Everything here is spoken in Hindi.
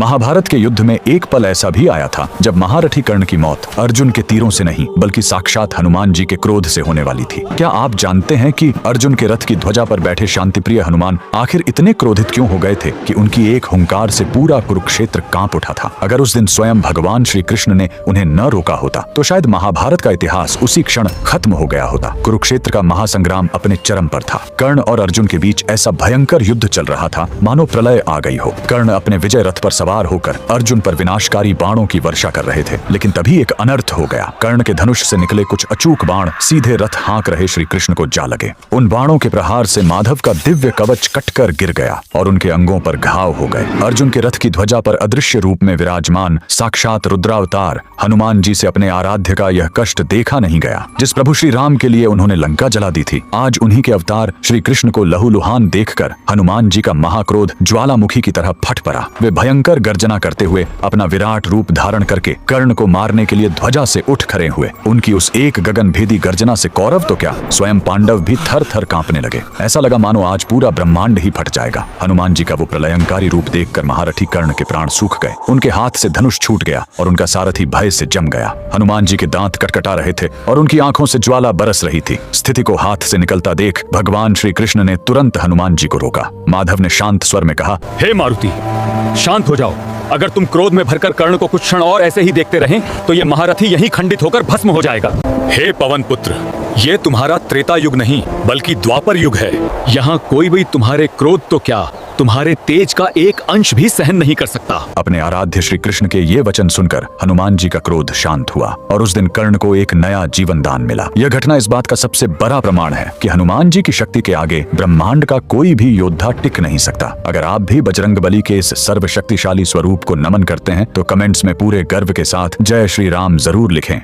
महाभारत के युद्ध में एक पल ऐसा भी आया था जब महारथी कर्ण की मौत अर्जुन के तीरों से नहीं बल्कि साक्षात हनुमान जी के क्रोध से होने वाली थी। क्या आप जानते हैं कि अर्जुन के रथ की ध्वजा पर बैठे शांतिप्रिय हनुमान आखिर इतने क्रोधित क्यों हो गए थे कि उनकी एक हुंकार से पूरा कुरुक्षेत्र कांप उठा था। अगर उस दिन स्वयं भगवान श्री कृष्ण ने उन्हें न रोका होता तो शायद महाभारत का इतिहास उसी क्षण खत्म हो गया होता। कुरुक्षेत्र का महासंग्राम अपने चरम पर था। कर्ण और अर्जुन के बीच ऐसा भयंकर युद्ध चल रहा था मानो प्रलय आ गई हो। कर्ण अपने विजय रथ पर सवार होकर अर्जुन पर विनाशकारी बाणों की वर्षा कर रहे थे, लेकिन तभी एक अनर्थ हो गया। कर्ण के धनुष से निकले कुछ अचूक बाण सीधे रथ हाँक रहे श्री कृष्ण को जा लगे। उन बाणों के प्रहार से माधव का दिव्य कवच कटकर गिर गया और उनके अंगों पर घाव हो गए। अर्जुन के रथ की ध्वजा पर अदृश्य रूप में विराजमान साक्षात रुद्रावतार हनुमान जी से अपने आराध्य का यह कष्ट देखा नहीं गया। जिस प्रभु श्री राम के लिए उन्होंने लंका जला दी थी, आज उन्हीं के अवतार श्री कृष्ण को लहूलुहान देखकर हनुमान जी का महाक्रोध ज्वालामुखी की तरह फट पड़ा। वे भयंकर गर्जना करते हुए अपना विराट रूप धारण करके कर्ण को मारने के लिए ध्वजा से उठ खड़े हुए। उनकी उस एक गगनभेदी गर्जना से कौरव तो क्या, स्वयं पांडव भी थर थर कांपने लगे। ऐसा लगा मानो आज पूरा ब्रह्मांड ही फट जाएगा। हनुमान जी का वो प्रलयंकारी रूप देखकर महारथी कर्ण के प्राण सूख गए। उनके हाथ से धनुष छूट गया और उनका सारथी भय से जम गया। हनुमान जी के दांत कटकटा रहे थे और उनकी आंखों से ज्वाला बरस रही थी। स्थिति को हाथ से निकलता देख भगवान श्री कृष्ण ने तुरंत हनुमान जी को रोका। माधव ने शांत स्वर में कहा, हे मारुति, शांत हो जाओ। अगर तुम क्रोध में भरकर कर्ण को कुछ क्षण और ऐसे ही देखते रहें तो ये महारथी यहीं खंडित होकर भस्म हो जाएगा। हे पवन पुत्र, ये तुम्हारा त्रेता युग नहीं बल्कि द्वापर युग है। यहाँ कोई भी तुम्हारे क्रोध तो क्या, तुम्हारे तेज का एक अंश भी सहन नहीं कर सकता। अपने आराध्य श्री कृष्ण के ये वचन सुनकर हनुमान जी का क्रोध शांत हुआ और उस दिन कर्ण को एक नया जीवन दान मिला। यह घटना इस बात का सबसे बड़ा प्रमाण है कि हनुमान जी की शक्ति के आगे ब्रह्मांड का कोई भी योद्धा टिक नहीं सकता। अगर आप भी बजरंगबली के इस सर्वशक्तिशाली स्वरूप को नमन करते हैं तो कमेंट्स में पूरे गर्व के साथ जय श्री राम जरूर लिखें।